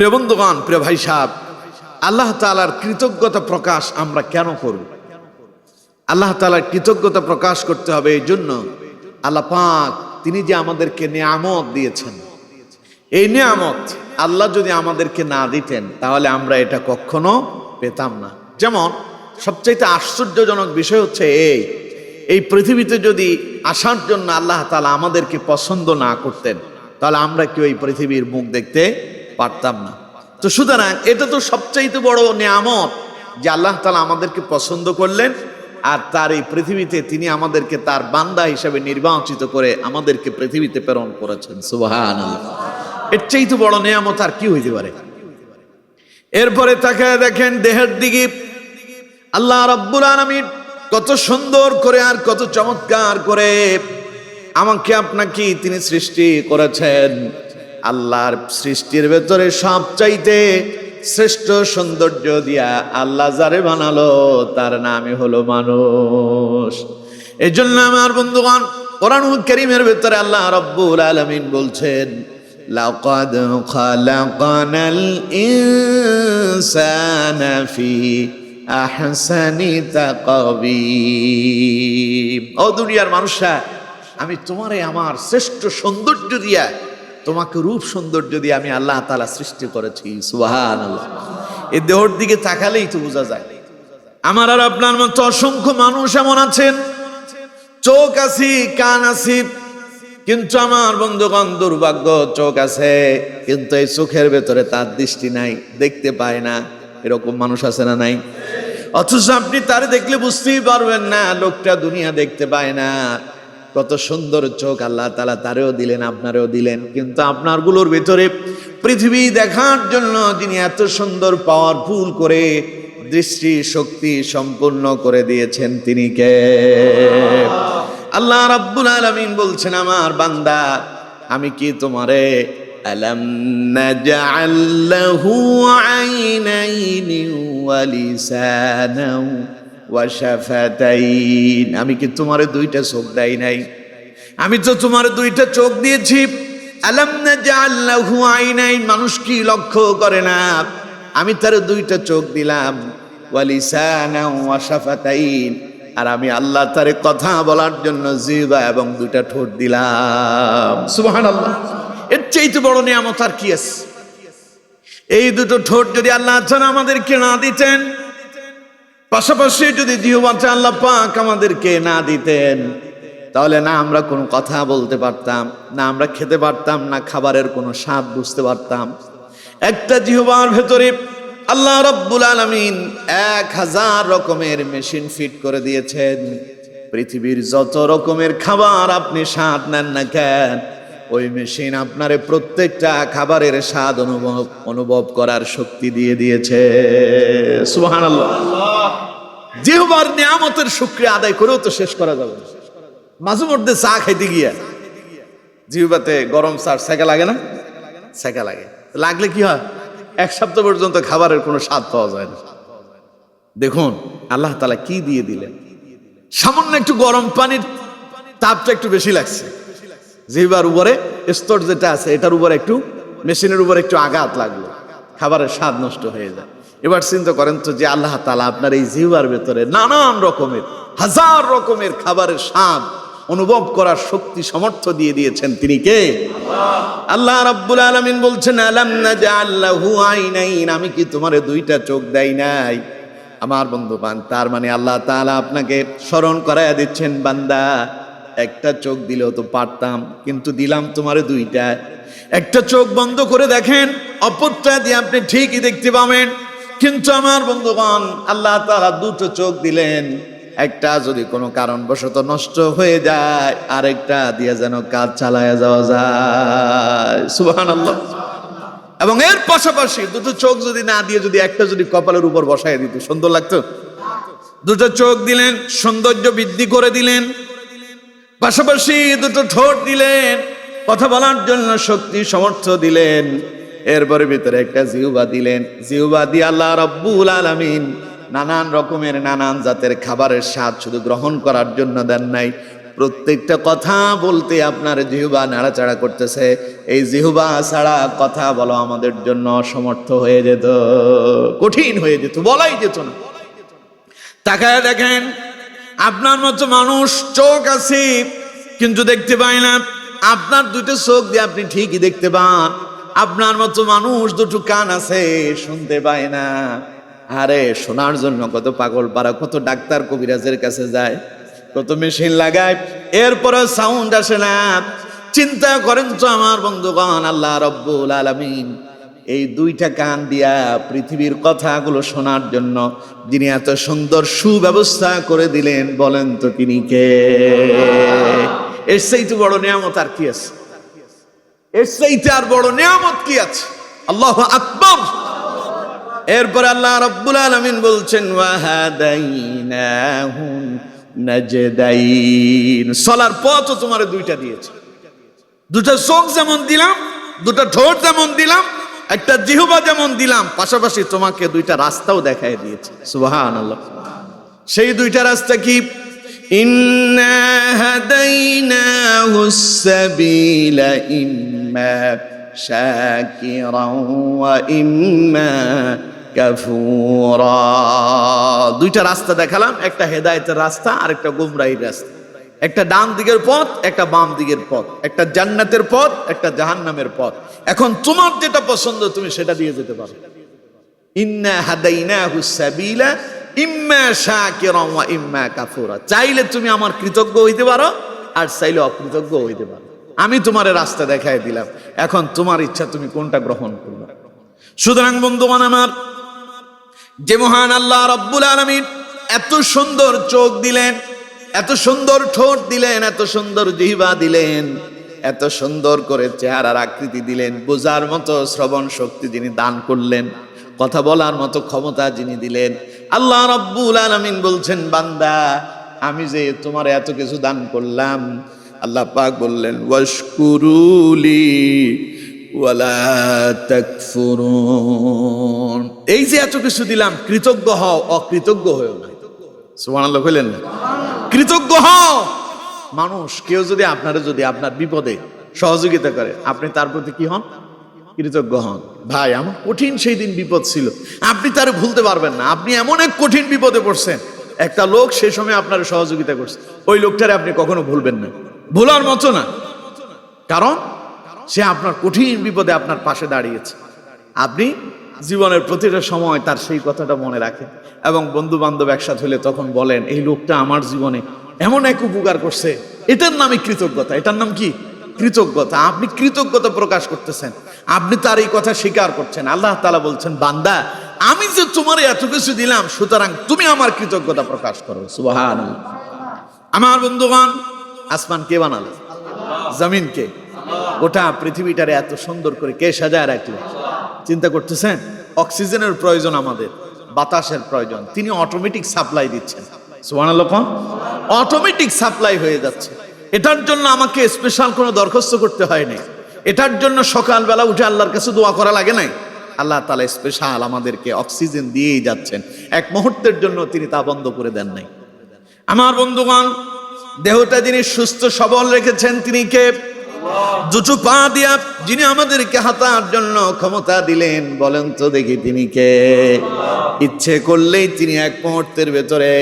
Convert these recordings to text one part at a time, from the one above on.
প্রিয় বন্ধুগণ, প্রিয় ভাই সাহেব, আল্লাহ তাআলার কৃতজ্ঞতা প্রকাশ আমরা কেন করব? আল্লাহ তাআলার কৃতজ্ঞতা প্রকাশ করতে হবে এই জন্য, আল্লাহ পাক তিনি যে আমাদেরকে নিয়ামত দিয়েছেন, এই নিয়ামত আল্লাহ যদি আমাদেরকে না দিতেন তাহলে আমরা এটা কখনো পেতাম না। যেমন সবচাইতে আশ্চর্যজনক বিষয় হচ্ছে এই পৃথিবীতে যদি আসার জন্য আল্লাহ তাআলা আমাদেরকে পছন্দ না করতেন তাহলে আমরা কেউ এই পৃথিবীর মুখ দেখতে পারতাম না। তো সুতরাং এটা তো সবচাইতে বড় নিয়ামত যে আল্লাহ তাআলা আমাদেরকে পছন্দ করলেন আর তার এই পৃথিবীতে তিনি আমাদেরকে তার বান্দা হিসেবে নির্বাচিত করে আমাদেরকে পৃথিবীতে প্রেরণ করেছেন। সুবহানাল্লাহ, এর চাইতে বড় নিয়ামত আর কি হইতে পারে? এরপরে তাকায় দেখেন দেহের দিকে, আল্লাহ রাব্বুল আলামিন কত সুন্দর করে আর কত চমৎকার করে আমাকে আপনাকে তিনি সৃষ্টি করেছেন। আল্লাহর সৃষ্টির ভেতরে সবচাইতে শ্রেষ্ঠ সৌন্দর্য দিয়া আল্লাহ যারে বানালো তার নামই হলো মানুষ। এই জন্য আমার বন্ধুগণ, কোরআনুল কারীমের ভেতরে আল্লাহ রাব্বুল আলামিন বলছেন, লাকাদ খালাকানাল ইনসানা ফি আহসানি তাকবীম। ও দুনিয়ার মানুষরা, আমি তোমারে আমার শ্রেষ্ঠ সৌন্দর্য দিয়া, তোমাকে রূপ সৌন্দর্য দিয়ে আমি আল্লাহ তাআলা সৃষ্টি করেছি। সুবহানাল্লাহ, এই দেহর দিকে তাকালেই তো বোঝা যায়। আমার আর আপনার মতো অসংখ্য মানুষ এমন আছেন, চোখ আছে, কান আছে, কিন্তু আমার বন্ধুগণ দুর্ভাগ্য, চোখ আছে কিন্তু এই চোখের ভেতরে তার দৃষ্টি নাই, দেখতে পায় না। এরকম মানুষ আছে না নাই? অথচ আপনি তারে দেখলে বুঝতেই পারবেন না লোকটা দুনিয়া দেখতে পায় না। কত সুন্দর চোখ আল্লাহ তাআলা তারেও দিলেন, আপনারেও দিলেন, কিন্তু আপনার গুলোর ভেতরে পৃথিবী দেখার জন্য যিনি এত সুন্দর পাওয়ারফুল করে দৃষ্টি শক্তি সম্পূর্ণ করে দিয়েছেন তিনি কে? আল্লাহ রাব্বুল আলামিন বলছেন, আমার বান্দা আমি কি তোমারে আলাম নাজআল লাহু আইনাইনি ওয়া লিসানাও ওয়া শাফাতাইন, আমি কি তোমারে দুইটা চোখ দেই নাই? আমি তো তোমারে দুইটা চোখ দিয়েছি। আলাম নাজআল লাহু আইনাইন, মানুষ কি লক্ষ্য করে না? আমি তার দুইটা চোখ দিলাম, ওয়া লিসানাও ওয়া শাফাতাইন, আর আমি আল্লাহ তারে কথা বলার জন্য জিহ্বা এবং দুইটা ঠোঁট দিলাম। সুবহানাল্লাহ, এর চাইতে বড় নিয়ামত আর কি আছে? এই দুটো ঠোঁট যদি আল্লাহ তাআলা আমাদেরকে না দিতেন, পাশাপাশি যদি জিহ্বাটা আল্লাহ পাক আমাদেরকে না দিতেন, তাহলে না আমরা কোনো কথা বলতে পারতাম, না আমরা খেতে পারতাম, না খাবারের কোনো স্বাদ বুঝতে পারতাম। একটা জিহ্বার ভেতরে আল্লাহ রাব্বুল আলামিন 1000 রকমের মেশিন ফিট করে দিয়েছেন। পৃথিবীর যত রকমের খাবার আপনি স্বাদ নেন না কেন, ওই মেশিন আপনারে প্রত্যেকটা খাবারের স্বাদ অনুভব করার শক্তি দিয়ে দিয়েছে। সুবহানাল্লাহ, জিহ্বার নিয়ামতের শুকরিয়া আদায় করেও তো শেষ করা যাবে না। মাঝে মধ্যে চা খাইতে গিয়া জিহ্বাতে গরম চা সেকা লাগে না? সেকা লাগে, লাগলে কি হয়? 1 সপ্তাহ পর্যন্ত খাবারের কোনো স্বাদ পাওয়া যায় না। দেখুন আল্লাহ তাআলা কি দিয়ে দিলেন। সামান্য একটু গরম পানির তাপটা একটু বেশি লাগছে, জিহ্বার উপরে স্তর যেটা আছে এটার উপরে একটু, মেশিনের উপরে একটু আঘাত লাগলো, খাবারের স্বাদ নষ্ট হয়ে যায়। এবার চিন্তা করেন তো যে আল্লাহ তাআলা আপনার এই জিহ্বার ভেতরে নানান রকমের 1000 রকমের খাবারের স্বাদ অনুভব করার শক্তি সামর্থ্য দিয়ে দিয়েছেন, তিনি কে? আল্লাহ রাব্বুল আলামিন বলছেন, আলাম নাজআল লাহু আইনাইন, আমি কি তোমারে দুইটা চোখ দেই নাই? আমার বন্ধুবান, তার মানে আল্লাহ তাআলা আপনাকে স্মরণ করায়া দিচ্ছেন, বান্দা একটা চোখ দিলেও তো পারতাম, কিন্তু দিলাম তোমারে দুইটা। একটা চোখ বন্ধ করে দেখেন, অপরটা দিয়ে আপনি ঠিকই দেখতে পাবেন, কিন্তু আমার বন্ধুগণ আল্লাহ তাআলা দুটো চোখ দিলেন, একটা যদি কোনো কারণবশত নষ্ট হয়ে যায় আরেকটা দিয়ে যেন কাজ চালায়া যাওয়া যায়। সুবহানাল্লাহ, এবং এর পাশাপাশি দুটো চোখ যদি না দিয়ে যদি একটা যদি কপালের উপর বসায় দিত সুন্দর লাগতো? দুটো চোখ দিলেন, সৌন্দর্য বৃদ্ধি করে দিলেন, পাশাপাশি দুটো ঠোঁট দিলেন, কথা বলার জন্য শক্তি সামর্থ্য দিলেন, এরপরে ভিতরে একটা জিহ্বা দিলেন। জিহ্বা দিয়ে আল্লাহ রাব্বুল আলামিন নানান রকমের নানান জাতের খাবারের স্বাদ শুধু গ্রহণ করার জন্য দেন নাই, প্রত্যেকটা কথা বলতে আপনার জিহ্বা নাড়াচাড়া করতেছে। এই জিহ্বা ছাড়া কথা বলা আমাদের জন্য অসমর্থ হয়ে যেত, কঠিন হয়ে যেত, বলাই যেত না। তাকায় দেখেন, আপনার মতো মানুষ চোখ আছে কিন্তু দেখতে পায় না। আপনার দুটো চোখ দিয়ে আপনি ঠিকই দেখতে পান। আপনার মতো মানুষ দুটো কান আছে, শুনতে পায় না। আরে শোনার জন্য কত পাগল পারা, কত ডাক্তার কবিরাজের কাছে যায়, কত মেশিন লাগায়, এরপরে সাউন্ড আসে না। চিন্তা করেন তো আমার বন্ধুগণ, আল্লাহ রব্বুল আলামিন এই দুইটা কান দিয়া পৃথিবীর কথাগুলো শোনার জন্য যিনি এত সুন্দর সুব্যবস্থা করে দিলেন, বলেন তো তিনি কে? এর চাইতে বড় নিয়ামত আর কি আছে? এর চাইতে আর বড় নিয়ামত কি আছে? আল্লাহু আকবার। এরপর আল্লাহ রাব্বুল আলামিন বলছেন ওয়াহাদাইনাহু নাজদাইন, চলার পথও তোমারে দুইটা দিয়েছে। দুটা চোখ যেমন দিলাম, দুটা ঠোঁট যেমন দিলাম, একটা জিহ্বা যেমন দিলাম, পাশাপাশি তোমাকে দুইটা রাস্তাও দেখায় দিয়েছে। সুবহানাল্লাহ। সেই দুইটা রাস্তা কি? ইন্না হাদাইনাহুস সাবিলা ইম্মা শাকিরান ওয়া ইম্মা কাফুরা। দুইটা রাস্তা দেখালাম, একটা হেদায়েতের রাস্তা আর একটা গুমরাহির রাস্তা। একটা ডান দিকের পথ, একটা বাম দিকের পথ, একটা জান্নাতের পথ, একটা জাহান্নামের পথ। এখন তোমার যেটা পছন্দ তুমি সেটা দিয়ে যেতে পারো। ইন্না হাদাইনাহুস সাবিলা ইম্মা শাকিরান ওয়া ইম্মা কাফুরা। চাইলে তুমি আমার কৃতজ্ঞ হইতে পারো, আর চাইলে অকৃতজ্ঞ হইতে পারো। আমি তোমারে রাস্তা দেখায় দিলাম, এখন তোমার ইচ্ছা তুমি কোনটা গ্রহণ করবে। সুতরাং বন্ধুগণ আমার, যে মহান আল্লাহ রাব্বুল আলামিন এত সুন্দর চোখ দিলেন, এত সুন্দর ঠোঁট দিলেন, এত সুন্দর জিহ্বা দিলেন, এত সুন্দর করে চেহারার আকৃতি দিলেন, বোঝার মতো শ্রবণ শক্তি যিনি দান করলেন, কথা বলার মতো ক্ষমতা যিনি দিলেন, আল্লাহ রাব্বুল আলামিন বলছেন বান্দা আমি যে তোমার এত কিছু দান করলাম, আল্লাহ পাক বললেন ওয়াশকুরুলি ওয়ালা তাকফুরুন। এই যে এত কিছু দিলাম, কৃতজ্ঞ হও, অকৃতজ্ঞ হও না। সুবহানাল্লাহ কইলেন না? কৃতজ্ঞ হও। মানুষ কেউ যদি আপনার বিপদে সহযোগিতা করে, আপনি তার প্রতি কি হন? কৃতজ্ঞ হন। ভাই আমার কঠিন সেই দিন বিপদ ছিল, আপনি তার ভুলতে পারবেন না। আপনি এমন এক কঠিন বিপদে পড়ছেন, একটা লোক সেই সময় আপনার সহযোগিতা করছে, ওই লোকটারে আপনি কখনো ভুলবেন না, ভোলার মতো না। কারণ সে আপনার কঠিন বিপদে আপনার পাশে দাঁড়িয়েছে। আপনি জীবনের প্রতিটা সময় তার সেই কথাটা মনে রাখেন, এবং বন্ধু বান্ধব একসাথে হলে তখন বলেন এই লোকটা আমার জীবনে এমন এক উপকার করছে। এটার নামই কৃতজ্ঞতা। এটার নাম কি? কৃতজ্ঞতা। আপনি কৃতজ্ঞতা প্রকাশ করতেছেন, আপনি তার এই কথা স্বীকার করছেন। আল্লাহ তাআলা বলছেন বান্দা আমি যে তোমার এত কিছু দিলাম, সুতরাং তুমি আমার কৃতজ্ঞতা প্রকাশ করো। সুবহানাল্লাহ। আমার বন্ধুগণ, আসমান কে বানালো? জমিন কে? গোটা পৃথিবীটারে এত সুন্দর করে কে সাজায় রাখলেন? চিন্তা করতেছেন? অক্সিজেনের প্রয়োজন আমাদের, বাতাসের প্রয়োজন, তিনি অটোমেটিক সাপ্লাই দিচ্ছেন। সুবহানাল্লাহ। অটোমেটিক সাপ্লাই হয়ে যাচ্ছে। এটার জন্য আমাকে স্পেশাল কোনো দরখাস্ত করতে হয় নাই। এটার জন্য সকালবেলা উঠে আল্লাহর কাছে দোয়া করা লাগে নাই। আল্লাহ তাআলা স্পেশাল আমাদেরকে অক্সিজেন দিয়েই যাচ্ছেন, এক মুহূর্তের জন্য তিনি তা বন্ধ করে দেন নাই। আমার বন্ধুগণ, দেহটা যিনি সুস্থ সবল রেখেছেন তিনি কে? দুটো পা দিয়া যিনি আমাদেরকে হাঁটার জন্য ক্ষমতা দিলেন, বলেন তো দেখি তিনি কে? ইচ্ছে করলেই তিনি এক মুহূর্তের ভেতরে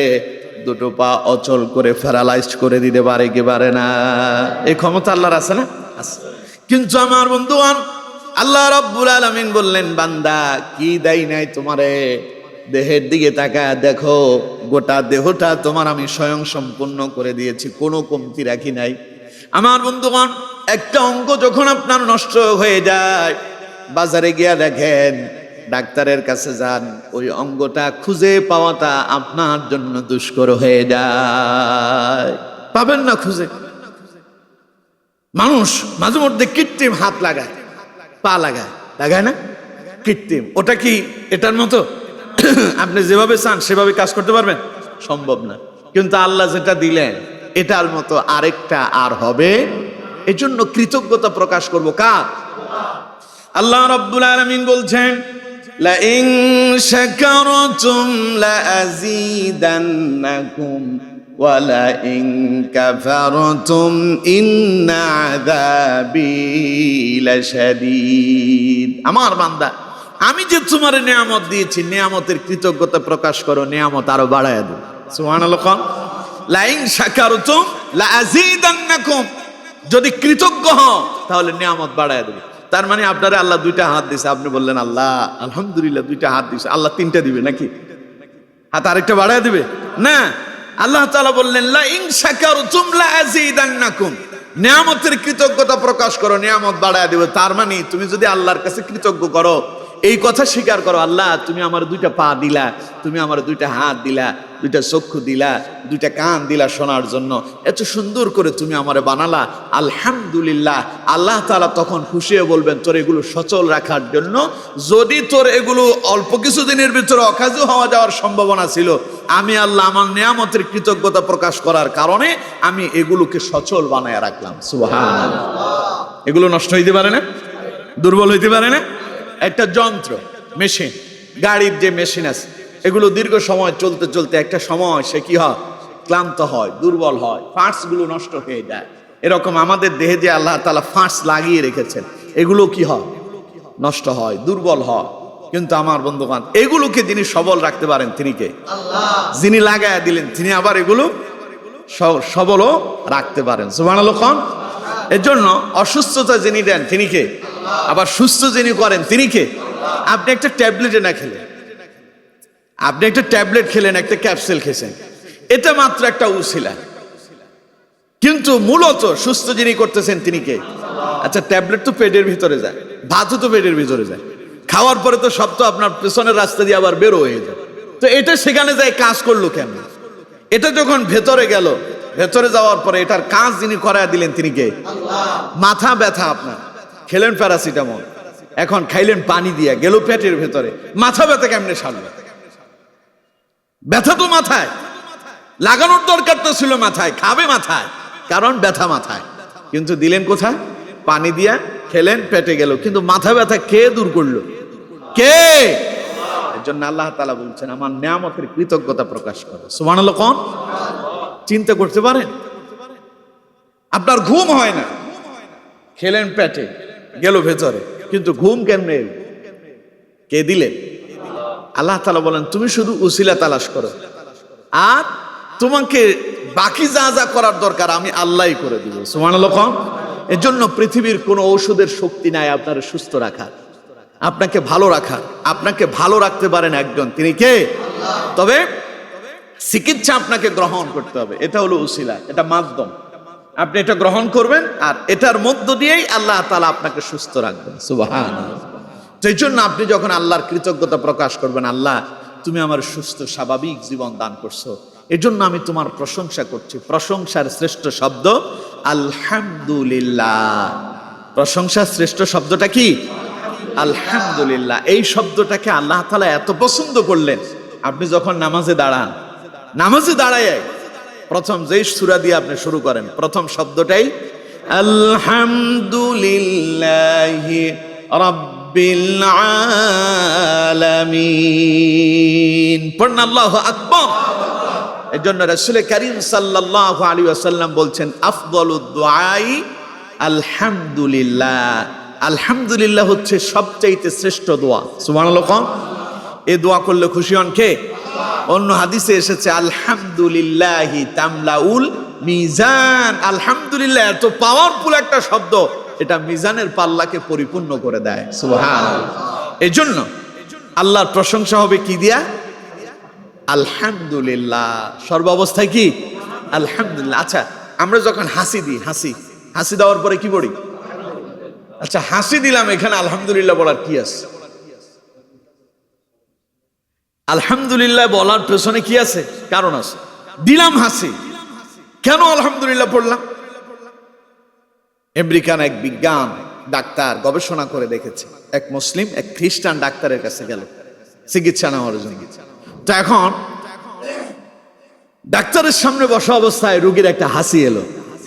দুটো পা অচল করে প্যারালাইজড করে দিতে পারে কি পারে না? এই ক্ষমতা আল্লাহর আছে না? আছে। কিন্তু আমার বন্ধুগণ, আল্লাহ রাব্বুল আলামিন বললেন বান্দা কি দেই নাই তোমারে? দেহের দিকে তাকায় দেখো, গোটা দেহটা তোমার আমি স্বয়ং সম্পূর্ণ করে দিয়েছি, কোনো কমতি রাখি নাই। আমার বন্ধুগণ, একটা অঙ্গ যখন আপনার নষ্ট হয়ে যায়, বাজারে গিয়া দেখেন, ডাক্তারের কাছে যান, ওই অঙ্গটা খুঁজে পাওয়াটা আপনার জন্য দুষ্কর হয়ে যায়, পাবেন না খুঁজে। মানুষ মাঝে মধ্যে কৃত্রিম হাত লাগায়, পা লাগায়, লাগায় না? কৃত্রিম। ওটা কি এটার মতো? আপনি যেভাবে চান সেভাবে কাজ করতে পারবেন? সম্ভব না। কিন্তু আল্লাহ যেটা দিলেন এটার মতো আরেকটা আর হবে। এজন্য কৃতজ্ঞতা প্রকাশ করব কার? আল্লাহ রাব্বুল আলামিন বলছেন লা ইন শাকারতুম লা আযীদান্নাকুম ওয়ালাইন কাফারতুম ইন্না আযাবি লাশাদীদ। আমার বান্দা, আমি যে তোমার নিয়ামত দিয়েছি, নিয়ামতের কৃতজ্ঞতা প্রকাশ করো, নিয়ামত আরো বাড়ায় দেব। সুবহানাল্লাহ। লাইন শাকারতুম লাযীদান্নাকুম, যদি কৃতজ্ঞ হও তাহলে নিয়ামত বাড়ায় দেব। তার মানে আপনারা আল্লাহ দুইটা হাত দিছে, আপনি বললেন আল্লাহ আলহামদুলিল্লাহ দুইটা হাত দিছে, আল্লাহ তিনটা দিবে নাকি? হাত আরেকটা বাড়ায় দিবে না। আল্লাহ তাআলা বললেন লাইন শাকারতুম লাযীদান্নাকুম, নিয়ামতের কৃতজ্ঞতা প্রকাশ করো, নিয়ামত বাড়ায় দেব। তার মানে তুমি যদি আল্লাহর কাছে কৃতজ্ঞ করো, এই কথা স্বীকার করো, আল্লাহ তুমি আমার দুইটা পা দিলা, তুমি আমার দুইটা হাত দিলা, দুইটা চক্ষু দিলা, দুইটা কান দিলা শোনার জন্য, এত সুন্দর করে তুমি আমারে বানালা, আলহামদুলিল্লাহ। আল্লাহ তাআলা তখন খুশি হয়ে বলবেন তোর এগুলো সচল রাখার জন্য, যদি তোর এগুলো অল্প কিছুদিনের ভিতরে অকাজু হওয়া যাওয়ার সম্ভাবনা ছিল, আমি আল্লাহ আমার নিয়ামতের কৃতজ্ঞতা প্রকাশ করার কারণে আমি এগুলোকে সচল বানায় রাখলাম। সুবহানাল্লাহ। এগুলো নষ্ট হইতে পারে না, দুর্বল হইতে পারে না। একটা যন্ত্র, মেশিন, গাড়ির যে মেশিন আছে, এগুলো দীর্ঘ সময় চলতে চলতে একটা সময় সে কি হয়, ক্লান্ত হয়, দুর্বল হয়, পার্টস গুলো নষ্ট হয়ে যায়। এরকম আমাদের দেহে যে আল্লাহ তাআলা পার্টস লাগিয়ে রেখেছেন, এগুলো কি হয়, নষ্ট হয়, দুর্বল হয়। কিন্তু আমার বন্ধুগণ, এগুলোকে যিনি সবল রাখতে পারেন তিনি কে? আল্লাহ। যিনি লাগায়া দিলেন তিনি আবার এগুলো সবলও রাখতে পারেন। সুবহানাল্লাহ। এর জন্য অসুস্থতা যিনি দেন তিনি কে? আবার সুস্থ যিনি করেন তিনি কে? আপনি একটা ট্যাবলেটে না খেলেন, আপনি একটা ট্যাবলেট খেলেন, একটা ক্যাপসুল খেয়েছেন, এটা মাত্র একটা উসিলা, কিন্তু মূলত সুস্থ যিনি করতেছেন তিনি কে? আচ্ছা, ট্যাবলেট তো পেটের ভিতরে যায়, ভাতও তো পেটের ভিতরে যায়, খাওয়ার পরে তো সব তো আপনার পেছনের রাস্তা দিয়ে আবার বের হয়ে যায়, তো এটা সেখানে যায় কাজ করলো কেমন? এটা যখন ভেতরে গেল, ভেতরে যাওয়ার পরে এটার কাজ যিনি করায় দিলেন তিনি কে? মাথা ব্যথা, আপনার খেলেন প্যারাসিটামল, এখন খাইলেন পানি দিয়া, গেল পেটের ভেতরে, মাথা ব্যথা কেমনে সারবে? ব্যথা তো মাথায়, লাগানোর দরকার তো ছিল মাথায়, খাবে মাথায়, কারণ ব্যথা মাথায়, কিন্তু দিলেন কোথায়? পানি দিয়া, খেলেন, পেটে গেল, কিন্তু মাথা ব্যথা কে দূর করলো? কে? এর জন্য আল্লাহ তাআলা বলছেন আমার নিয়ামতের কৃতজ্ঞতা প্রকাশ করো। সুবহানাল্লাহ। কোন চিন্তা করতে পারেন? আপনার ঘুম হয় না, খেলেন পেটে, গেল ভেতরে, কিন্তু ঘুম কেমনে এলো? কে দিলেন? আল্লাহ তাআলা বলেন তুমি শুধু উসিলা তালাশ করো, আর তোমাকে বাকি যা যা করার দরকার আমি আল্লাহই করে দিব। সুবহানাল্লাহ। এর জন্য পৃথিবীর কোনো ঔষধের শক্তি নাই আপনার সুস্থ রাখার, আপনাকে ভালো রাখার। আপনাকে ভালো রাখতে পারেন একজন, তিনি কে? আল্লাহ। তবে চিকিৎসা আপনাকে গ্রহণ করতে হবে, এটা হলো উসিলা, এটা মাধ্যম। আপনি এটা গ্রহণ করবেন, আর এটার মধ্য দিয়েই আল্লাহ তাআলা আপনাকে সুস্থ রাখবেন। সুবহানাল্লাহ। সেই জন্য আপনি যখন আল্লাহর কৃতজ্ঞতা প্রকাশ করবেন, আল্লাহ তুমি আমার সুস্থ স্বাভাবিক জীবন দান করছো, এর জন্য আমি তোমার প্রশংসা করছি। প্রশংসার শ্রেষ্ঠ শব্দ আলহামদুলিল্লাহ। প্রশংসার শ্রেষ্ঠ শব্দটা কি? আলহামদুলিল্লাহ। এই শব্দটাকে আল্লাহ তাআলা এত পছন্দ করলেন, আপনি যখন নামাজে দাঁড়ান, নামাজে দাঁড়ায় প্রথম যেই সূরা দিয়ে আপনি শুরু করেন, প্রথম শব্দটাই আলহামদুলিল্লাহি রাব্বিল আলামিন। পড়ুন আল্লাহু আকবার। এর জন্য রাসূল কারীম সাল্লাল্লাহু আলাইহি ওয়াসাল্লাম বলছেন আফদলুদ দুআই আলহামদুলিল্লাহ। আলহামদুলিল্লাহ হচ্ছে সবচাইতে শ্রেষ্ঠ দোয়া। সুবহানাল্লাহ। এই দোয়া করলে খুশি হন কে? অন্য হাদিসে এসেছে আলহামদুলিল্লাহি তামলাউল মিজান। আলহামদুলিল্লাহ এত পাওয়ারফুল একটা শব্দ, এটা মিজানের পাল্লাকে পরিপূর্ণ করে দেয়। সুবহানাল্লাহ। এই জন্য আল্লাহর প্রশংসা হবে কি দিয়া? আলহামদুলিল্লাহ। সর্বাবস্থায় কি? আলহামদুলিল্লাহ। আচ্ছা, আমরা যখন হাসি দিই, হাসি দেওয়ার পরে কি বলি? আচ্ছা, হাসি দিলাম, এখানে আলহামদুলিল্লাহ বলার কি আছে? আলহামদুলিল্লাহ বলার পেছনে কি আছে? কারণ আছে। দিলাম হাসি, কেন আলহামদুলিল্লাহ পড়লাম? আমেরিকান এক বিজ্ঞান ডাক্তার গবেষণা করে দেখেছে, এক মুসলিম এক খ্রিস্টান ডাক্তারের কাছে গেল চিকিৎসা নেওয়ার জন্য। তো এখন ডাক্তারের সামনে বসা অবস্থায় রোগীর একটা হাসি এলো,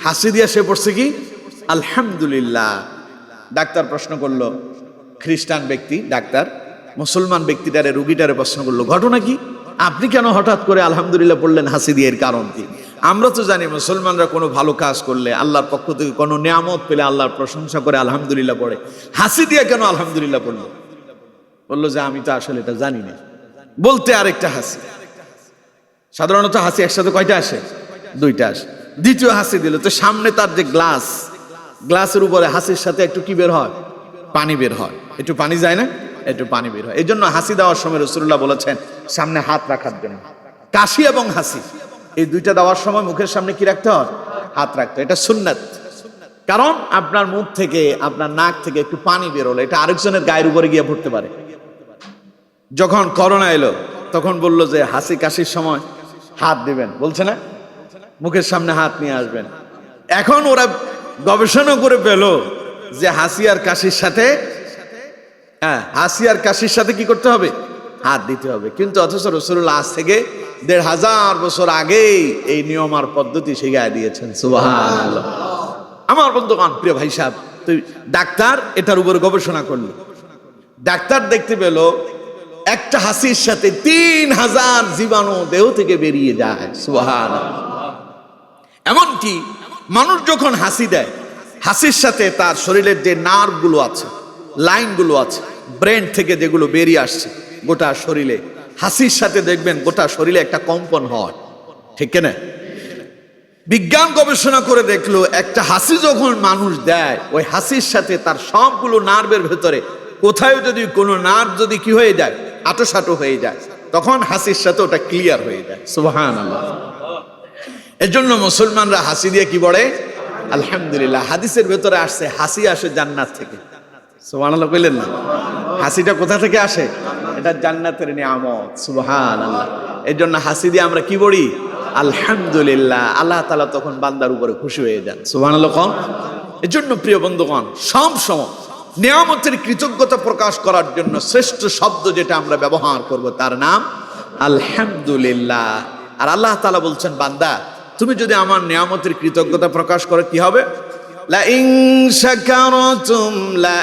হাসি দিয়ে সে পড়ছে কি? আলহামদুলিল্লাহ। ডাক্তার প্রশ্ন করলো, খ্রিস্টান ব্যক্তি ডাক্তার মুসলমান ব্যক্তিটারে রোগীটারে প্রশ্ন করলো, ঘটনা কি? আপনি কেন হঠাৎ করে আলহামদুলিল্লাহ পড়লেন হাসি দিয়ে, এর কারণ কি? আমরা তো জানি মুসলমানরা কোনো ভালো কাজ করলে, আল্লাহর পক্ষ থেকে কোনো নিয়ামত পেলে আল্লাহর প্রশংসা করে আলহামদুলিল্লাহ পড়ে। হাসি দিয়ে কেন আলহামদুলিল্লাহ পড়লো? বললো যে আমি তো আসলে এটা জানি না, বলতে আরেকটা হাসি। সাধারণত হাসি একসাথে কয়টা আসে? দুইটা আসে। দ্বিতীয় হাসি দিল তো সামনে তার যে গ্লাসের উপরে হাসির সাথে একটু কি বের হয়? পানি বের হয়। একটু পানি যায় না? একটু পানি বের হয়। এই জন্য হাসি দেওয়ার সময় রাসূলুল্লাহ বলেছেন সামনে হাত রাখার জন্য। কাশি এবং হাসি এই দুইটা দেওয়ার সময় মুখের সামনে কি রাখতে হয়? হাত রাখতে হয়। এটা সুন্নাত। কারণ আপনার মুখ থেকে, আপনার নাক থেকে একটু পানি বেরোলো, এটা আরেকজনের গায়ের উপরে গিয়ে পড়তে পারে। যখন করোনা এলো তখন বললো যে হাসি কাশির সময় হাত দিবেন, বলছে না? মুখের সামনে হাত নিয়ে আসবেন। এখন ওরা গবেষণা করে পেল যে হাসি আর কাশির সাথে, হাসি আর কাশির সাথে কি করতে হবে? হাত দিতে হবে। কিন্তু অথচ রাসূলুল্লাহ আজ থেকে ১৫০০ বছর আগেই এই নিয়ম আর পদ্ধতি শিখিয়ে দিয়েছেন। সুবহানাল্লাহ। আমার বন্ধুগণ, প্রিয় ভাই সাহেব, তুই ডাক্তার এটার উপর গবেষণা করলো। ডাক্তার দেখতে পেল একটা হাসির সাথে ৩০০০ জীবাণু দেহ থেকে বেরিয়ে যায়। সুবহানাল্লাহ। এমনকি মানুষ যখন হাসি দেয়, হাসির সাথে তার শরীরের যে নার্ভগুলো আছে, লাইনগুলো আছে, ব্রেন থেকে যেগুলো বেরিয়ে আসছে গোটা শরীরে, হাসির সাথে দেখবেন গোটা শরীরে একটা কম্পন হয়, ঠিক না? বিজ্ঞান গবেষণা করে দেখলো একটা হাসি যখন মানুষ দেয়, ওই হাসির সাথে তার সবগুলো নার্ভের ভেতরে কোথায় যদি কোনো নার্ভ যদি কি হয়ে যায়, আটোসাটো হয়ে যায়, তখন হাসির সাথে ওটা ক্লিয়ার হয়ে যায়। সুবহানাল্লাহ। এর জন্য মুসলমানরা হাসি দিয়ে কি বলে? আলহামদুলিল্লাহ। হাদিসের ভেতরে আসছে হাসি আসে জান্নাত থেকে। সুবহানাল্লাহ কইলেন না? হাসিটা কোথা থেকে আসে? এটা জান্নাতের নিয়ামত। সুবহানাল্লাহ। এর জন্য হাসি দিয়ে আমরা কি বলি? আলহামদুলিল্লাহ। আল্লাহ তাআলা তখন বান্দার উপরে খুশি হয়ে যান। সুবহানাল্লাহ। এর জন্য প্রিয় বন্ধুগণ, সব সময় নিয়ামতের কৃতজ্ঞতা প্রকাশ করার জন্য শ্রেষ্ঠ শব্দ যেটা আমরা ব্যবহার করব তার নাম আলহামদুলিল্লাহ। আর আল্লাহ তাআলা বলছেন, বান্দা তুমি যদি আমার নিয়ামতের কৃতজ্ঞতা প্রকাশ করো কি হবে? লা ইন শাকারতুম লা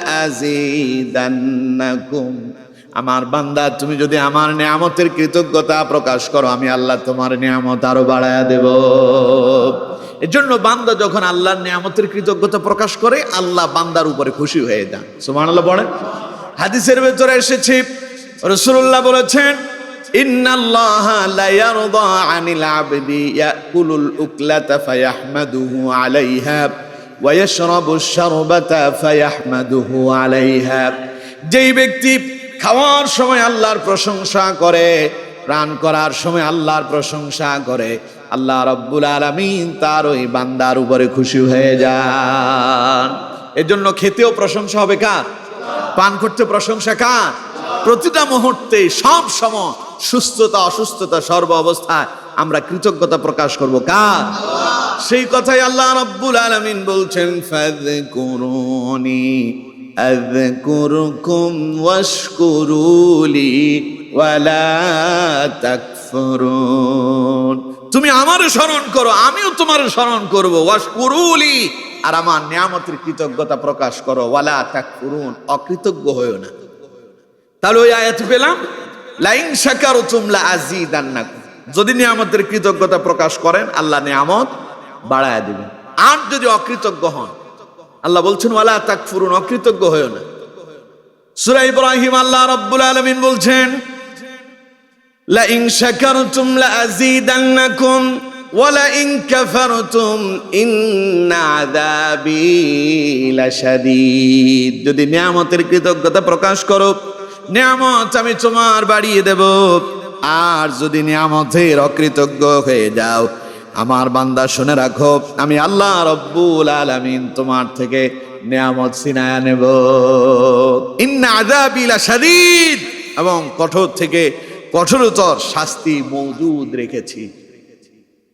আযীদান্নাকুম। আমার বান্দা তুমি যদি আমার নিয়ামতের কৃতজ্ঞতা প্রকাশ করো, আমি আল্লাহ তোমার নিয়ামত আরো বাড়ায়া দেব। এর জন্য বান্দা যখন আল্লাহর নিয়ামতের কৃতজ্ঞতা প্রকাশ করে, আল্লাহ বান্দার উপরে খুশি হয়ে যান। সুবহানাল্লাহ বলেন। হাদিসের ভেতরে এসেছে রাসূলুল্লাহ বলেছেন, ইন্নাল্লাহা লা ইয়ারদা আনিল আবদি ইয়াকুলুল উকলাতা ফায়াহমাদুহু আলাইহা ওয়া ইয়াশরাবুশ শারবাতা ফায়াহমাদুহু আলাইহা। যেই ব্যক্তি খাওয়ার সময় আল্লাহর প্রশংসা করে, পান করার সময় আল্লাহর প্রশংসা করে, আল্লাহ রাব্বুল আলামিন তার ওই বান্দার উপরে খুশি হয়ে যান। এর জন্য খেতেও প্রশংসা হবে কার? পান করতে প্রশংসা কার? প্রতিটা মুহূর্তে, সব সময়, সুস্থতা অসুস্থতা সর্ব অবস্থায় আমরা কৃতজ্ঞতা প্রকাশ করব কার? সেই কথাই আল্লাহ রাব্বুল আলামিন বলছেন, ফাযকুরুনি আযকুরকুম ওয়াশকুরুলি ওয়ালা তাকফুরুন। তুমি আমারে স্মরণ করো, আমিও তোমারে স্মরণ করব। ওয়াশকুরুলি, আর আমার নিয়ামতের কৃতজ্ঞতা প্রকাশ করো। ওয়ালা তাকফুরুন, অকৃতজ্ঞ হইও না। তাহলে ওই আয়াত পেলাম, লা ইন শাকারতুম লা আযীদান্নাকুম। যদি নিয়ামতের কৃতজ্ঞতা প্রকাশ করেন, আল্লাহ নিয়ামত বাড়ায়া দিবেন। আর যদি অকৃতজ্ঞ হন, আল্লাহ বলছেন ওয়ালা তাকফুরুন, অকৃতজ্ঞ হইও না। সূরা ইব্রাহিম আল্লাহ রাব্বুল আলামিন বলছেন, লা ইন শাকারতুম লা আযীদান্নাকুম ওয়া লা ইন কাফারতুম ইন্না আযাবি লাশাদীদ। যদি নিয়ামতের কৃতজ্ঞতা প্রকাশ করো, নিয়ামত আমি তোমার বাড়িয়ে দেব। আর যদি নিয়ামতের অকৃতজ্ঞ হয়ে যাও, আমার বান্দা শুনে রাখো, আমি আল্লাহ রাব্বুল আলামিন তোমার থেকে নিয়ামত ছিনায়া নেব। ইন্না আযাবি লাশাদীদ, এবং কঠোর থেকে কঠোরতর শাস্তি মওজুদ রেখেছি।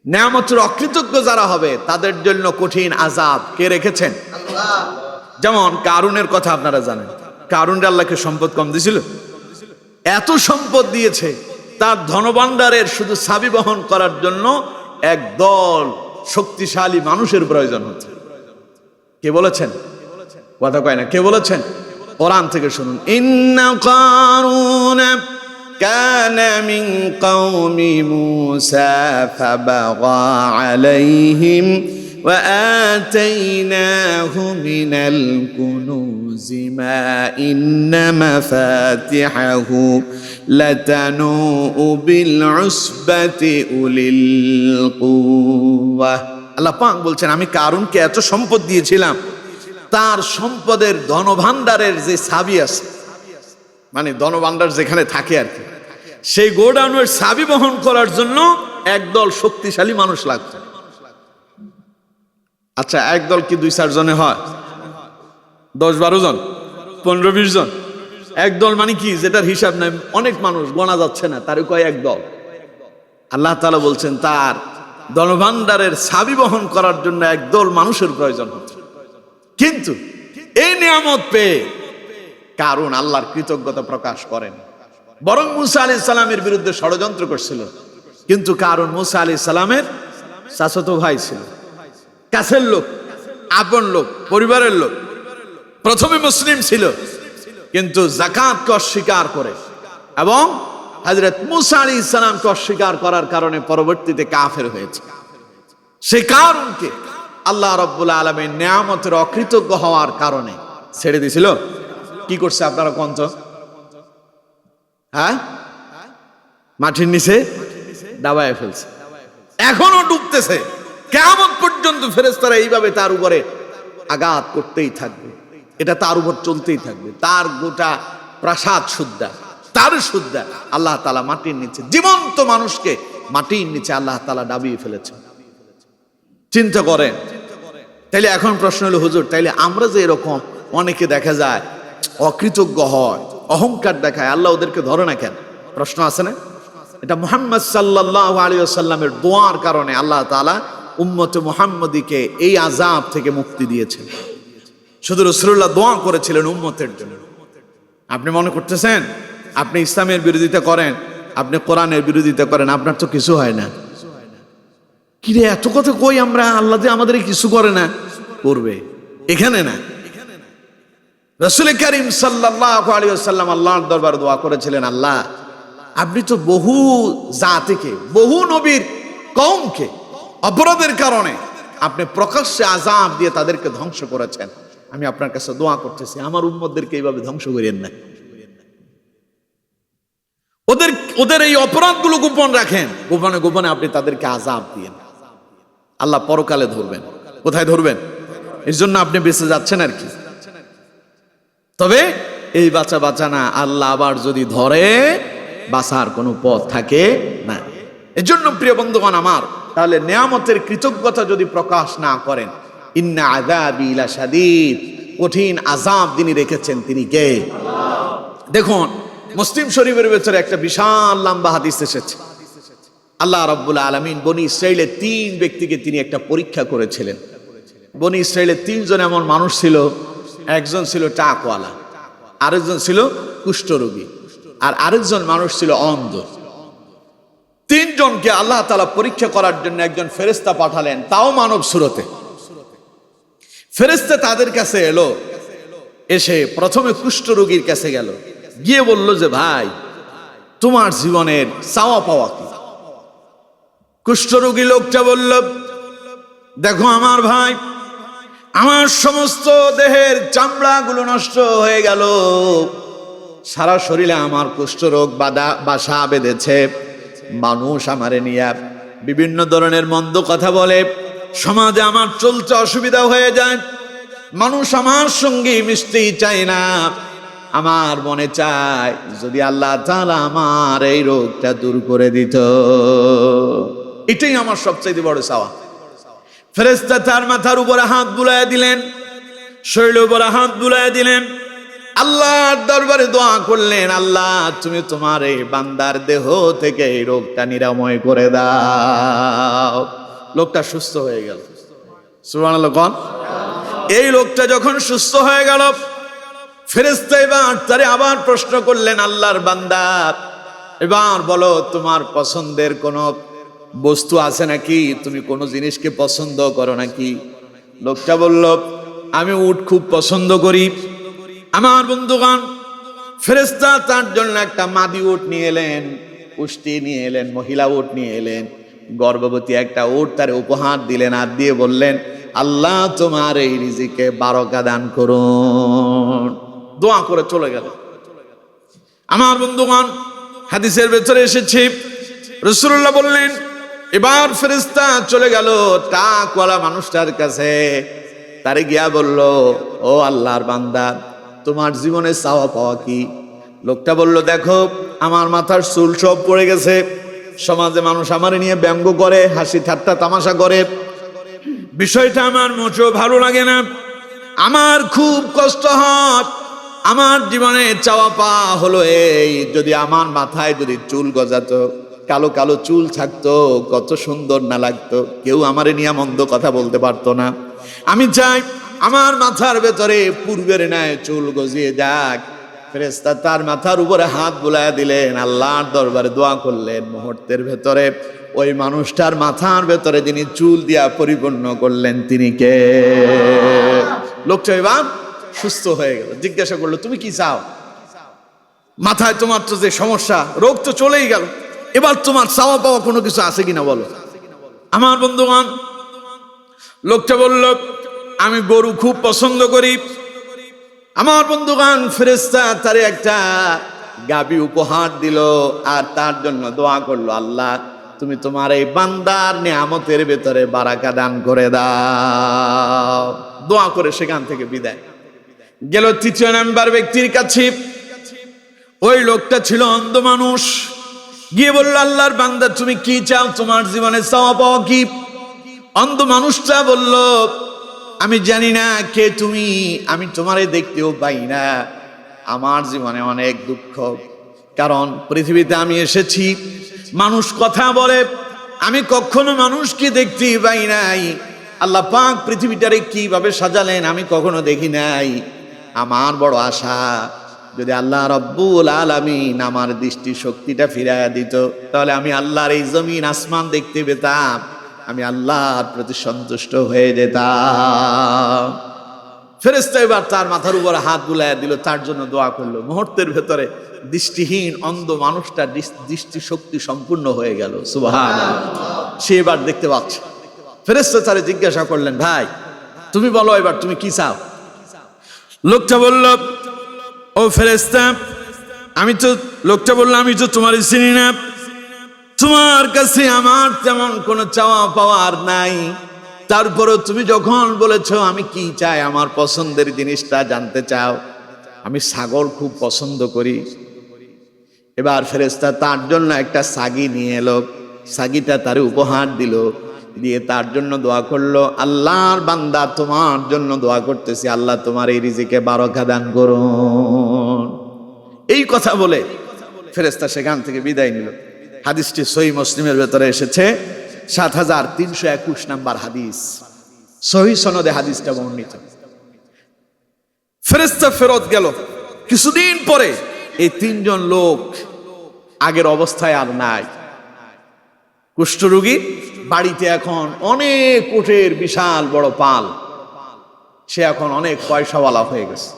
নিয়ামতের অকৃতজ্ঞ যারা হবে তাদের জন্য কঠিন আযাব কে রেখেছেন? আল্লাহ। যেমন কারুনের কথা আপনারা জানেন। কারুনকে আল্লাহকে সম্পদ কম দিয়েছিল? এত সম্পদ দিয়েছে, তার ধনভাণ্ডারের শুধু চাবি বহন করার জন্য একদল শক্তিশালী মানুষের প্রয়োজন হচ্ছে। কে বলেছেন? কথা কয় না। কে বলেছেন? কোরআন থেকে শুনুন। ইন্না কারুন كان من قوم موسى فبغى عليهم وآتيناه من الكنوز ما إن مفاتحه لتنوء بالعصبة أولي القوة আল্লাহ পাক বলছেন আমি কারুনকে এত সম্পদ দিয়েছিলাম, তার সম্পদের ধনভাণ্ডারের যে চাবি আছে, মানে ধনভাণ্ডার যেখানে থাকে আর কি, সেই গোডাউনের চাবি বহন করার জন্য একদল শক্তিশালী মানুষ লাগছে। আচ্ছা, একদল কি 2-4 জনে হয়? 10-12 জন, 15-20 জন। একদল মানে কি, যেটার হিসাব নাই, অনেক মানুষ গোনা যাচ্ছে না, তারই কয় একদল। আল্লাহ তাআলা বলছেন তার ধনভাণ্ডারের চাবি বহন করার জন্য একদল মানুষের প্রয়োজন হচ্ছে। কিন্তু এই নিয়ামত পেয়ে কারুন আল্লাহর কৃতজ্ঞতা প্রকাশ করেন, বরং মুসা আলাইহিস সালামের বিরুদ্ধে ষড়যন্ত্র করছিল। কিন্তু কারুন মুসা আলাইহিস সালামের চাচাতো ভাই ছিল, কাছের লোক, আপন লোক, পরিবারের লোক, প্রথমে মুসলিম ছিল, কিন্তু যাকাতকে অস্বীকার করে এবং হযরত মুসা আলাইহিস সালামকে অস্বীকার করার কারণে পরবর্তীতে কাফের হয়েছে। সেই কারুনকে আল্লাহ রাব্বুল আলামিন নিয়ামতের অকৃতজ্ঞ হওয়ার কারণে ছেড়ে দিয়েছিল। কি করছে আপনারা কোন তো? হ্যাঁ, মাটির নিচে দাবায় ফেলছে, এখনো ডুবতেছে। কিয়ামত পর্যন্ত ফেরেশতারা এইভাবে তার উপরে আঘাত করতেই থাকবে, এটা তার উপর চলতেই থাকবে। তার গোটা প্রাসাদ শুদ্ধা, তার শুদ্ধা আল্লাহ তাআলা মাটির নিচে, জীবন্ত মানুষকে মাটির নিচে আল্লাহ তাআলা দাবিয়ে ফেলেছেন। চিন্তা করেন। তাইলে এখন প্রশ্ন হলো, হুজুর তাইলে আমরা যে এরকম অনেকে দেখা যায় অকৃতজ্ঞ হয়, অহংকার দেখায়, আল্লাহ ওদেরকে ধরে না কেন? প্রশ্ন আছে না? এটা মুহাম্মদ সাল্লাল্লাহু আলাইহি ওয়াসাল্লামের দোয়ার কারণে আল্লাহ তাআলা উম্মতে মুহাম্মদীকে এই আযাব থেকে মুক্তি দিয়েছেন। শুধু রাসূলুল্লাহ দোয়া করেছিলেন উম্মতের জন্য। আপনি মনে করতেছেন আপনি ইসলামের বিরোধিতা করেন, আপনি কোরআনের বিরোধিতা করেন, আপনার তো কিছু হয় না? কি রে, এত কথা কই আমরা, আল্লাহ যে আমাদের কিছু করে না? করবে। এখানে না, রাসূল করিম সাল্লাল্লাহু আলাইহি ওয়াসাল্লাম আল্লাহর দরবারে দোয়া করেছিলেন, আল্লাহ আপনি তো বহু জাতিকে, বহু নবীর কওমকে অপরাধের কারণে আপনি প্রকাশ্যে আযাব দিয়ে তাদেরকে ধ্বংস করেছেন। আমি আপনার কাছে দোয়া করতেছি আমার উম্মতদেরকে এইভাবে ধ্বংস করিয়েন না। ওদের এই অপরাধগুলো গোপন রাখেন, গোপনে গোপনে আপনি তাদেরকে আযাব দিয়েন। আল্লাহ পরকালে ধরবেন। কোথায় ধরবেন? এর জন্য আপনি বেঁচে যাচ্ছেন আর কি। তবে এই বাঁচা না, আল্লাহ আবার যদি ধরে বাঁচার কোনো পথ থাকে না। এর জন্য প্রিয় বন্ধুগণ আমার, তাহলে নিয়ামতের কৃতজ্ঞতা যদি প্রকাশ না করেন, ইন্না আযাবি লাশাদীদ, কঠিন আযাব যিনি রেখেছেন তিনি কে? দেখুন মুসলিম শরীফের ভেতরে একটা বিশাল লম্বা হাদিস এসেছে। আল্লাহ রাব্বুল আলামিন বনি ইসরাইলের 3 ব্যক্তিকে তিনি একটা পরীক্ষা করেছিলেন। বনি ইসরাইলের 3 জন এমন মানুষ ছিল, একজন ছিল টাকওয়ালা, আরেকজন ছিল কুষ্ঠরোগী, আর আরেকজন মানুষ ছিল অন্ধ। 3 জনকে আল্লাহ তাআলা পরীক্ষা করার জন্য একজন ফেরেশতা পাঠালেন, তাও মানব সুরতে। ফেরেশতা তাদের কাছে এলো, এসে প্রথমে কুষ্ঠরোগীর কাছে গেল, গিয়ে বলল যে ভাই তোমার জীবনের চাওয়া পাওয়া কি? কুষ্ঠরোগী লোকটা বলল, দেখো আমার ভাই, আমার সমস্ত দেহের চামড়াগুলো নষ্ট হয়ে গেল, সারা শরীরে আমার কুষ্ঠরোগ বাসা বেঁধেছে, মানুষ আমারে নিয়ে বিভিন্ন ধরনের মন্দ কথা বলে, সমাজে আমার চলতে অসুবিধা হয়ে যায়, মানুষ আমার সঙ্গে মিশতেই চায় না। আমার মনে চায় যদি আল্লাহ তাআলা আমার এই রোগটা দূর করে দিত, এটাই আমার সবচেয়ে বড় চাওয়া। ফেরেশতা তার মাথার উপরে হাত বুলাইয়া দিলেন, শরীরের উপরে হাত বুলাইয়া দিলেন, আল্লাহর দরবারে দোয়া করলেন, আল্লাহ তুমি তোমার এই বান্দার দেহ থেকে এই রোগটা নিরাময় করে দাও। লোকটা সুস্থ হয়ে গেল। সুবহানাল্লাহ। কোন এই লোকটা যখন সুস্থ হয়ে গেল, ফেরেশতা এবার তারে আবার প্রশ্ন করলেন, আল্লাহর বান্দা এবার বলো তোমার পছন্দের কোন বস্তু আছে নাকি, তুমি কোন জিনিসকে পছন্দ করো নাকি? লোকটা বলল, আমি উট খুব পছন্দ করি। আমার বন্ধুগণ, ফেরেশতা তার জন্য একটা মাদি উট নিয়ে এলেন, পুষ্টি নিয়ে এলেন, মহিলা উট নিয়ে এলেন, গর্ভবতী একটা উট তার উপহার দিলেন, আর দিয়ে বললেন, আল্লাহ তোমার এই রিজিকে বারাকা দান করুন। দোয়া করে চলে গেল। আমার বন্ধুগণ, হাদিসের ভেতরে এসেছে, রাসূলুল্লাহ বললেন, এবার ফেরেশতা চলে গেল টাকওয়ালা মানুষটার কাছে। তারে গিয়া বলল, ও আল্লাহর বান্দা, তোমার জীবনে চাওয়া পাওয়া কি? লোকটা বলল, দেখো, আমার মাথার চুল সব পড়ে গেছে, সমাজে মানুষ আমার নিয়ে ব্যঙ্গ করে, হাসি ঠাট্টা তামাশা করে, বিষয়টা আমার মোটেও ভালো লাগে না, আমার খুব কষ্ট হয়। আমার জীবনে চাওয়া পাওয়া হলো এই, যদি আমার মাথায় যদি চুল গজাতো, কালো কালো চুল থাকতো, কত সুন্দর না লাগতো, কেউ আমারে নিয়ে মন্দ কথা বলতে পারতো না। আমি চাই আমার মাথার ভেতরে পূর্বের ন্যায় চুল গজিয়ে যাক। ফেরেশতা তার মাথার উপরে হাত বুলায়া দিলেন, আল্লাহর দরবারে দোয়া করলেন। মুহূর্তের ভেতরে ওই মানুষটার মাথার ভেতরে যিনি চুল দিয়া পরিপূর্ণ করলেন, তিনি কে? লোকটা এবার সুস্থ হয়ে গেল। জিজ্ঞাসা করলো, তুমি কি চাও? মাথায় তোমার তো যে সমস্যা, রোগ তো চলেই গেল, এবার তোমার চাওয়া পাওয়া কোনো কিছু আছে কিনা বলো। আমার বন্ধুগণ, লোকটা বলল, আমি গরু খুব পছন্দ করি। আমার বন্ধুগণ, ফেরেশতা তারে একটা গাভী উপহার দিল, আর তার জন্য দোয়া করলো, আল্লাহ তুমি তোমার এই বান্দার নিয়ামতের ভেতরে বারাকা দান করে দাও। দোয়া করে সেখান থেকে বিদায় গেল। তৃতীয় নাম্বার ব্যক্তির কাছে। ওই লোকটা ছিল অন্ধ মানুষ। গিয়ে বলল, আল্লাহর বান্দা, তুমি কি চাও? তোমার জীবনে চাওয়া পাওয়া কি? অন্ধ মানুষটা বলল, আমি জানি না কে তুমি, আমি তোমারে দেখতেও পাই না, আমার জীবনে অনেক দুঃখ, কারণ পৃথিবীতে আমি এসেছি, মানুষ কথা বলে, আমি কখনো মানুষকে দেখতে পাই নাই। আল্লাহ পাক পৃথিবীটারে কিভাবে সাজালেন আমি কখনো দেখি নাই। আমার বড় আশা, যদি আল্লাহ রব্বুল আলামিন আমার দৃষ্টি শক্তিটা ফিরাইয়া দিত, তাহলে আমি আল্লাহর এই জমিন আসমান দেখতে পেতাম, আমি আল্লাহর প্রতি সন্তুষ্ট হয়ে যেতাম। ফেরেশতা এবার তার মাথার উপর হাত বুলাইয়া দিল, তার জন্য দোয়া করলো। মুহূর্তের ভেতরে দৃষ্টিহীন অন্ধ মানুষটার দৃষ্টি শক্তি সম্পূর্ণ হয়ে গেল। সুবহানাল্লাহ। সে এবার দেখতে পাচ্ছে। ফেরেশতা তারে জিজ্ঞাসা করলেন, ভাই তুমি বলো এবার তুমি কি চাও? লোকটা বলল, ও ফেরেশতা, লোকটা বলল, আমি তো তোমার চিনি না, তোমার কাছে আমার তেমন কোনো চাওয়া পাওয়ার নাই, তারপরও তুমি যখন বলেছো আমি কি চাই, আমার পছন্দের জিনিসটা জানতে চাও, আমি ছাগল খুব পছন্দ করি। এবার ফেরেশতা তার জন্য একটা ছাগি নিয়ে এলো, ছাগিটা তার উপহার দিল, দিয়ে তার জন্য দোয়া করলো, আল্লাহর বান্দা তোমার জন্য দোয়া করতেছি, আল্লাহ তোমার এই রিজিকে বারাকা দান করুন। এই কথা বলে ফেরেশতা সেখান থেকে বিদায় নিল। হাদিসটি সহিহ মুসলিমের ভেতরে এসেছে, 7321 নাম্বার হাদিস, সহিহ সনদে হাদিসটা বর্ণিত। ফেরেশতা ফেরত গেল। কিছুদিন পরে এই তিনজন লোক আগের অবস্থায় আর নাই। কুষ্ঠরোগী বাড়িতে এখন অনেক কোটের বিশাল বড় পাল, সে এখন অনেক পয়সাওয়ালা হয়ে গেছে।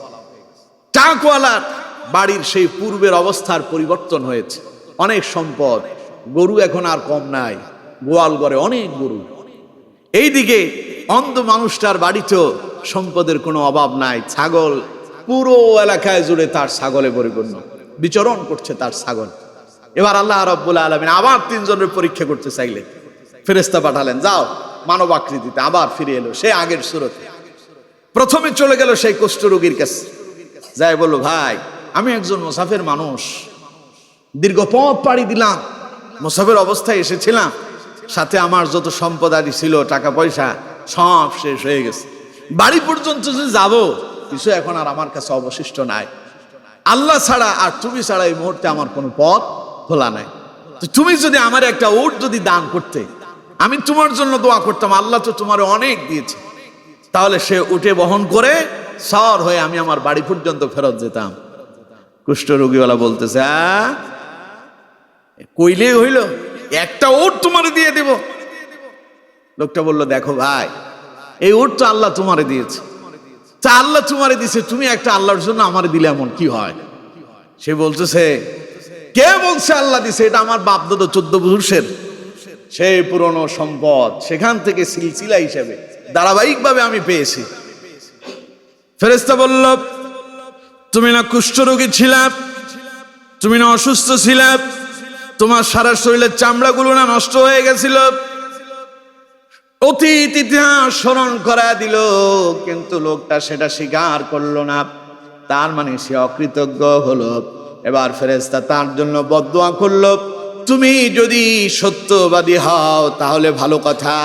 টাকওয়ালার বাড়ির সেই পূর্বের অবস্থার পরিবর্তন হয়েছে, অনেক সম্পদ, গরু এখন আর কম নাই, গোয়াল ঘরে অনেক গরু। এইদিকে অন্ধ মানুষটার বাড়িতেও সম্পদের কোনো অভাব নাই, ছাগল পুরো এলাকায় জুড়ে তার ছাগলে পরিপূর্ণ, বিচরণ করছে তার ছাগল। এবার আল্লাহ রাব্বুল আলামিন আবার তিনজনের পরীক্ষা করতে চাইলেন, ফেরেশতা পাঠালেন, যাও মানব আকৃতিতে। আবার ফিরে এলো সে আগের সুরতে। প্রথমে চলে গেল সেই কুষ্ঠরোগীর কাছে, যাই বলল, ভাই আমি একজন মুসাফির মানুষ, দীর্ঘ পথ পাড়ি দিলাম, মুসাফির অবস্থায় এসেছিলাম, সাথে আমার যত সম্পদ আদি ছিল, টাকা পয়সা সব শেষ হয়ে গেছে, বাড়ি পর্যন্ত যে যাব কিছু এখন আর আমার কাছে অবশিষ্ট নাই, আল্লাহ ছাড়া আর তুমি ছাড়া এই মুহূর্তে আমার কোনো পথ খোলা নাই। তো তুমি যদি আমার একটা উট যদি দান করতে, আমি তোমার জন্য দোয়া করতাম, আল্লাহ তো তোমার অনেক দিয়েছে, তাহলে সে উটে বহন করে সওয়ার হয়ে আমি আমার বাড়ি পর্যন্ত ফেরত যেতাম। কুষ্ঠরোগীওয়ালা বলতেছে, কইলে হইল, একটা উট তোমারে দিয়ে দেব। লোকটা বলল, দেখো ভাই, এই উট তো আল্লাহ তোমারে দিয়েছে, তা আল্লাহ তোমারে দিয়েছে, তুমি একটা আল্লাহর জন্য আমারে দিলে এমন কি হয়? সে বলতেছে, কে বলছে আল্লাহ দিছে? এটা আমার বাপ দাদা 14 পুরুষের সেই পুরনো সম্পদ, সেখান থেকে সিলসিলা হিসেবে ধারাবাহিকভাবে আমি পেয়েছি। ফেরেশতা বলল, তুমি না কুষ্ঠরোগী ছিলা, তুমি না অসুস্থ ছিলা, তোমার সারা শরীরের চামড়াগুলো না নষ্ট হয়ে গেছিল। অতীত ইতিহাস স্মরণ করা দিল, কিন্তু লোকটা সেটা স্বীকার করলো না। তার মানে সে অকৃতজ্ঞ হলো। এবার ফেরেশতা তার জন্য বদদুয়া করলো, তুমি যদি সত্যবাদী হও তাহলে ভালো কথা,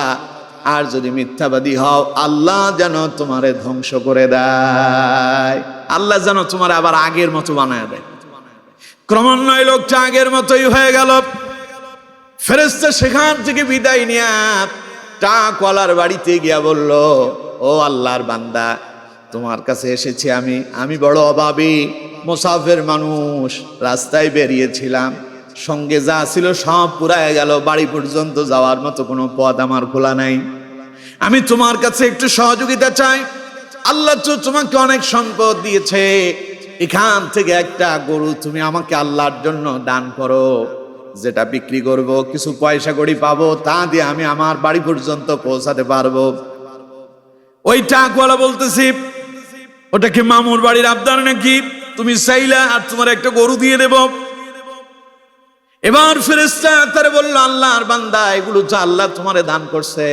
আর যদি মিথ্যাবাদী হও আল্লাহ যেন তোমারে ধ্বংস করে দেয়, আল্লাহ যেন তোমার আবার আগের মতো বানায় দেয়। ক্রমান্বয়ে লোকটা আগের মতোই হয়ে গেল। ফেরেশতা সেখান থেকে বিদায় নিয়ে টাকওয়ালার বাড়িতে গিয়া বলল, ও আল্লাহর বান্দা, তোমার কাছে এসেছি আমি বড় অভাবী মুসাফির মানুষ, রাস্তায় বেরিয়েছিলাম, সঙ্গে যা ছিল সব পুরায় গেল, বাড়ি পর্যন্ত যাওয়ার মতো কোনো পথ আমার খোলা নাই। আমি তোমার কাছে একটু সহযোগিতা চাই। আল্লাহ তো তোমাকে অনেক সম্পদ দিয়েছে, এখান থেকে একটা গরু তুমি আমাকে আল্লাহর জন্য দান করো, যেটা বিক্রি করব, কিছু পয়সা কড়ি পাবো, তা দিয়ে আমি আমার বাড়ি পর্যন্ত পৌঁছাতে পারবো। ওই টাকওয়ালা বলতেছি, ওটা কি মামুর বাড়ির আবদার নাকি? তুমি চাইলা আর তোমার একটা গরু দিয়ে দেব। এবার ফেরেশতা তারে বলল, আল্লাহর বান্দা, এগুলো তো আল্লাহ তোমারে দান করছে,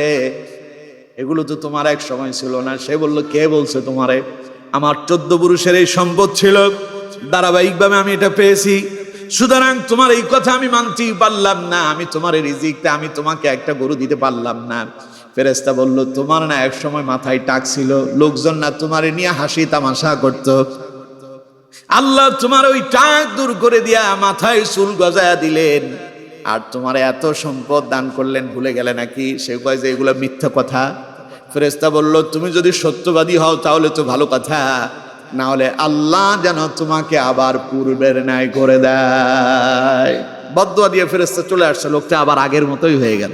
এগুলো তো তোমার এক সময় ছিল না। সে বলল, কে বলছে তোমারে? আমার 14 পুরুষের এই সম্পদ ছিল, ধারাবাহিকভাবে আমি এটা পেয়েছি, সুতরাং তোমার এই কথা আমি মানতেই পারলাম না, আমি তোমার রিজিকটা আমি তোমাকে একটা গরু দিতে পারলাম না। ফেরেশতা বলল, তোমার না এক সময় মাথায় টাক ছিল, লোকজন না তোমারে নিয়ে হাসি তামাশা করত, আল্লাহ তোমার ওই টাক দূর করে দিয়া মাথায় চুল গজায়া দিলেন, আর তোমার এত সম্পদ দান করলেন, ভুলে গেলে নাকি? সে কয় যে এগুলো মিথ্যা কথা। ফেরেশতা বলল, তুমি যদি সত্যবাদী হও তাহলে তো ভালো কথা, না হলে আল্লাহ যেন তোমাকে আবার পূর্বের ন্যায় করে দেয়। বদদুয়া দিয়ে ফেরেশতা চলে আসছে, লোকটা আবার আগের মতোই হয়ে গেল।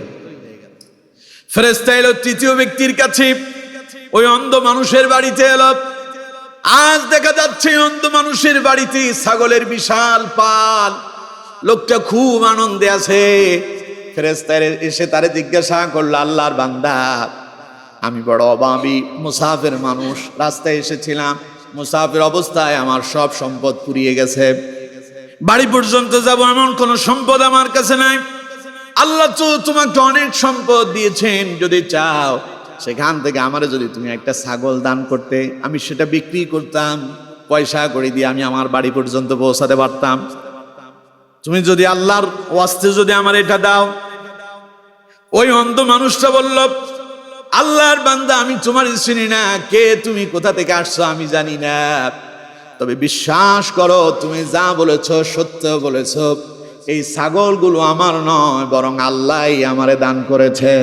ফেরেশতা এলো তৃতীয় ব্যক্তির কাছে, ওই অন্ধ মানুষের বাড়িতে এলো। আজ দেখা যাচ্ছে অন্ধ মানুষের বাড়িতে ছাগলের বিশাল পাল, লোকটা খুব আনন্দে আছে। ফেরেশতা এসে তারে জিজ্ঞাসা করলো, আল্লাহর বান্দা, আমি বড় অভাবী মুসাফির মানুষ, রাস্তায় এসেছিলাম, মুসাফির অবস্থায় আমার সব সম্পদ ফুরিয়ে গেছে, বাড়ি পর্যন্ত যাব এমন কোন সম্পদ আমার কাছে নাই। আল্লাহ তো তোমাকে অনেক সম্পদ দিয়েছেন, যদি চাও সেখান থেকে আমারে যদি তুমি একটা ছাগল দান করতে, আমি সেটা বিক্রি করতাম, পয়সা করে দিয়ে আমি আমার বাড়ি পর্যন্ত পৌঁছাতে পারতাম। তুমি যদি আল্লাহর ওয়াস্তে যদি আমার এটা দাও। ওই অন্ধ মানুষটা বলল, আল্লাহর বান্দা, আমি তোমার চিনি না, কে তুমি, কোথা থেকে আসছো আমি জানি না, তবে বিশ্বাস করো তুমি যা বলেছ সত্য বলেছ, এই ছাগলগুলো আমার নয়, বরং আল্লাহই আমারে দান করেছে।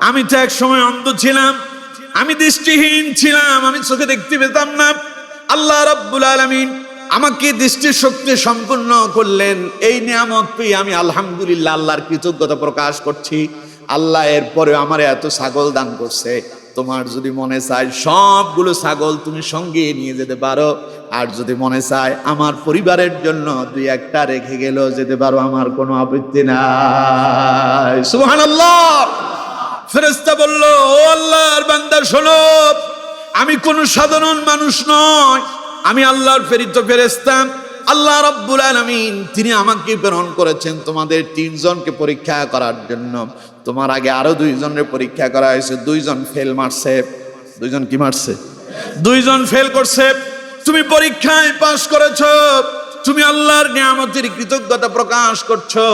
আমি তো এক সময় অন্ধ ছিলাম, আমি দৃষ্টিহীন ছিলাম, আমি চোখে দেখতে পেতাম না, আল্লাহ রাব্বুল আলামিন আমাকে দৃষ্টি শক্তি সম্পূর্ণ করলেন। এই নিয়ামত পেয়ে আমি আলহামদুলিল্লাহ আল্লাহর কৃতজ্ঞতা প্রকাশ করছি। আল্লাহ এরপরে আমার এত ছাগল দান করছে, তোমার যদি মনে চায় সবগুলো ছাগল তুমি সঙ্গে নিয়ে যেতে পারো, আর যদি মনে চায় আমার পরিবারের জন্য 2-1টা রেখে গেলেও যেতে পারো, আমার কোনো আপত্তি নাই। সুবহানাল্লাহ। ফেরেশতা বলল, ও আল্লাহর বান্দা শোনো, আমি কোন সাধারণ মানুষ নয়, আমি আল্লাহর প্রেরিত ফেরেশতা। আল্লাহ রাব্বুল আলামিন তিনি আমাকে প্রেরণ করেছেন তোমাদের 3 জনকে পরীক্ষা করার জন্য। তোমার আগে আরো 2 জনের পরীক্ষা করা হয়েছে, 2 জন ফেল মারছে। 2 জন কি মারছে? 2 জন ফেল করছে। তুমি পরীক্ষায় পাস করেছো, তুমি আল্লাহর নিয়ামতের কৃতজ্ঞতা প্রকাশ করছো।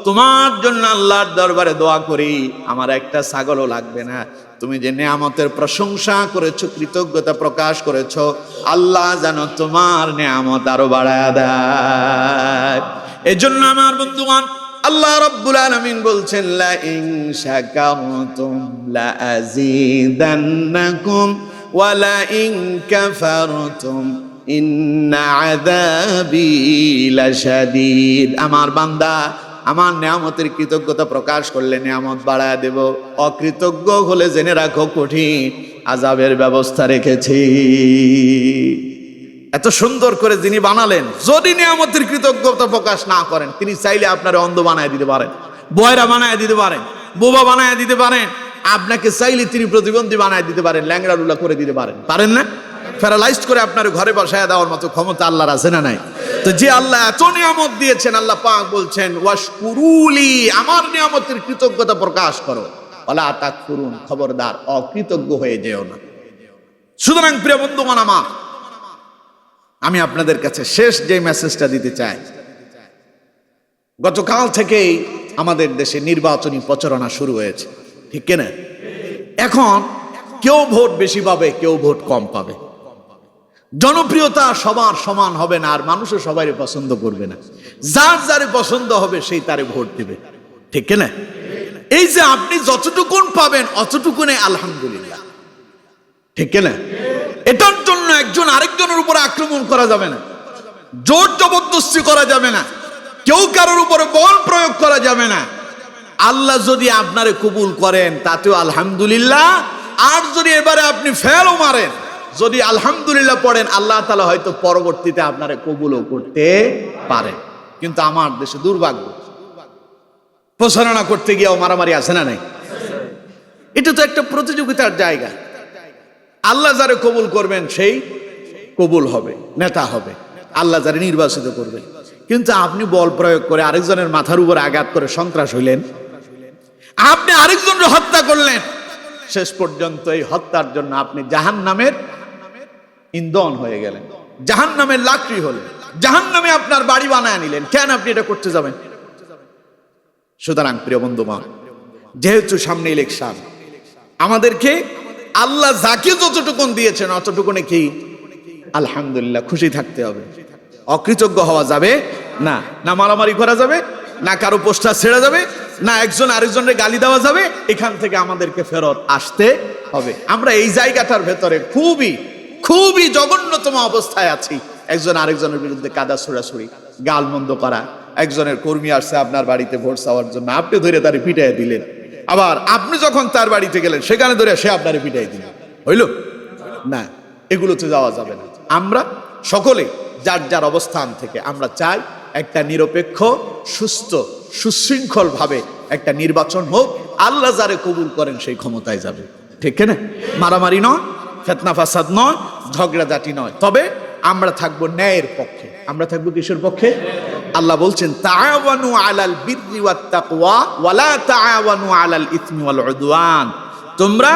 তোমার জন্য আল্লাহর দরবারে দোয়া করি, আমার একটা ছাগলও লাগবে না। তুমি যে নিয়ামতের প্রশংসা করেছো, কৃতজ্ঞতা প্রকাশ করেছো, আল্লাহ যেন তোমার নিয়ামত আরো বাড়ায় দেয়। এজন্য আমার বন্ধুগণ, আল্লাহ রাব্বুল আলামিন বলছেন, লা ইন শাকারতুম লা আযীদান্নাকুম ওয়া লা ইন কাফারতুম ইন্না আযাবি লাশাদীদ। আমার বান্দা আমার নিয়ামতের কৃতজ্ঞতা প্রকাশ করলে নিয়ামত বাড়ায় দেব, অকৃতজ্ঞ হলে জেনে রাখো কঠিন আযাবের ব্যবস্থা রেখেছি। এত সুন্দর করে যিনি বানালেন, যদি নিয়ামতের কৃতজ্ঞতা প্রকাশ না করেন, তিনি চাইলে আপনার অন্ধ বানায় দিতে পারেন, বয়রা বানায় দিতে পারেন, বোবা বানায় দিতে পারেন, আপনাকে চাইলে তিনি প্রতিবন্ধী বানায় দিতে পারেন, ল্যাংড়া লুলা করে দিতে পারেন, পারেন না? প্যারালাইজড করে আপনার ঘরে বসায় দেওয়ার মতো ক্ষমতা আল্লাহর আছে না নাই? তো যে আল্লাহ এত নিয়ামত দিয়েছেন, আল্লাহ পাক বলছেন ওয়াশকুরুলি, আমার নিয়ামতের কৃতজ্ঞতা প্রকাশ করো, ওয়ালা তাকফুরুন, খবরদার অকৃতজ্ঞ হয়ে যেও না। সুতরাং প্রিয় বন্ধুগণ আমার, আমি আপনাদের কাছে শেষ যে মেসেজটা দিতে চাই, গতকাল থেকেই আমাদের দেশে নির্বাচনী প্রচারণা শুরু হয়েছে, ঠিক কিনা? এখন কেউ ভোট বেশি পাবে, কেউ ভোট কম পাবে, জনপ্রিয়তা সবার সমান হবে না, আর মানুষও সবাই পছন্দ করবে না। যার যারে পছন্দ হবে সেই তারে ভোট দিবে, ঠিক কিনা? এই যে আপনি যতটুকুন পাবেন অতটুকুনে আলহামদুলিল্লাহ, ঠিক কিনা? এটার জন্য একজন আরেকজনের উপরে আক্রমণ করা যাবে না, জোর জবরদস্তি করা যাবে না, কেউ কারোর উপরে বল প্রয়োগ করা যাবে না। আল্লাহ যদি আপনারে কবুল করেন তাতেও আলহামদুলিল্লাহ, আর যদি এবারে আপনি ফেলও মারেন, যদি আলহামদুলিল্লাহ পড়েন, আল্লাহ তাআলা হয়তো পরবর্তীতে আপনারে কবুলও করতে পারেন। কিন্তু আমার দেশে দুর্ভাগ্য, প্রচারণা করতে গিয়েও মারামারি আছে না নাই? এটা তো একটা প্রতিযোগিতার জায়গা। আল্লাহ যারে কবুল করবেন সেই কবুল হবে, নেতা হবে, আল্লাহ যারে নির্বাচিত করবেন। কিন্তু আপনি বল প্রয়োগ করে আরেকজনের মাথার উপর আঘাত করে সন্ত্রাস হইলেন, আপনি আরেকজনকে হত্যা করলেন, শেষ পর্যন্ত এই হত্যার জন্য আপনি জাহান্নামের ইন্ধন হয়ে গেলেন, জাহান্নামের লাকড়ি হলেন, জাহান্নামে আপনার বাড়ি বানায় নিলেন। কেন আপনি এটা করতে যাবেন? সুতরাং প্রিয় বন্ধুগণ, যেহেতু সামনে ইলেকশন, আমাদেরকে আল্লাহ যাকে যতটুকুন দিয়েছেন অতটুকুনে কি আলহামদুলিল্লাহ খুশি থাকতে হবে। অকৃতজ্ঞ হওয়া যাবে না, না মারামারি করা যাবে, না কারো পোস্টার ছেড়ে যাবে, না একজন আরেকজনের গালি দেওয়া যাবে। এখান থেকে আমাদেরকে ফেরত আসতে হবে। আমরা এই জায়গাটার ভেতরে খুবই খুবই জঘন্যতম অবস্থায় আছি। একজন আরেকজনের বিরুদ্ধে কাদা ছোড়াছুড়ি, গালমন্দ করা। একজনের কর্মী আসছে আপনার বাড়িতে ভোট চাওয়ার জন্য, আপনি ধরে তারে পিটাইয়া দিলেন, আবার আপনি যখন তার বাড়িতে গেলেন সেখানে ধরে সে আপনারে পিটাই দিলেন, হইল না? এগুলোতে যাওয়া যাবে না। আমরা সকলে যার যার অবস্থান থেকে আমরা চাই একটা নিরপেক্ষ, সুস্থ, সুশৃঙ্খল ভাবে একটা নির্বাচন হোক। আল্লাহ যারে কবুল করেন সেই ক্ষমতায় যাবে, ঠিক না? মারামারি নয়, ফিতনা ফাসাদ নয়, ঝগড়াঝাটি নয়। তবে আমরা থাকবো ন্যায়ের পক্ষে। আমরা থাকবো কিসের পক্ষে? আল্লাহ বলছেন তাআওয়ানু আলাল বিররি ওয়াত তাকওয়া ওয়া লা তাআওয়ানু আলাল ইসমি ওয়াল উদওয়ান। তোমরা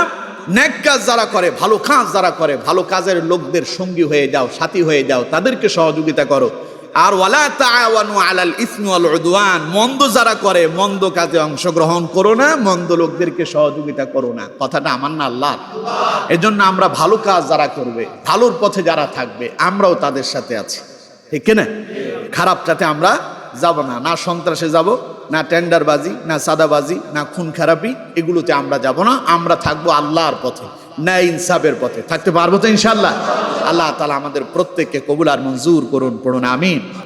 নেক কাজ যারা করে, ভালো কাজ যারা করে, ভালো কাজের লোকদের সঙ্গী হয়ে যাও, সাথী হয়ে যাও, তাদেরকে সহযোগিতা করো। আর ওয়ালা তাআওয়ানু আলাল ইসমি ওয়াল উদওয়ান, মন্দ যারা করে মন্দ কাজে অংশগ্রহণ করো না, মন্দ লোকদেরকে সহযোগিতা করো না। কথাটা আমার না আল্লাহর। এজন্য আমরা ভালো কাজ যারা করবে, ভালোর পথে যারা থাকবে, আমরাও তাদের সাথে আছি, ঠিক না? খারাপটাতে আমরা যাব না, না সন্ত্রাসে যাব, না টেন্ডারবাজি, না সাদাবাজি, না খুন খারাপি, এগুলোতে আমরা যাব না। আমরা থাকবো আল্লাহর পথে, ন্যায় ইনসাফের পথে। থাকতে পারবো তো ইনশাআল্লাহ? আল্লাহ তাআলা আমাদের প্রত্যেককে কবুল আর মঞ্জুর করুন, পড়ুন আমিন।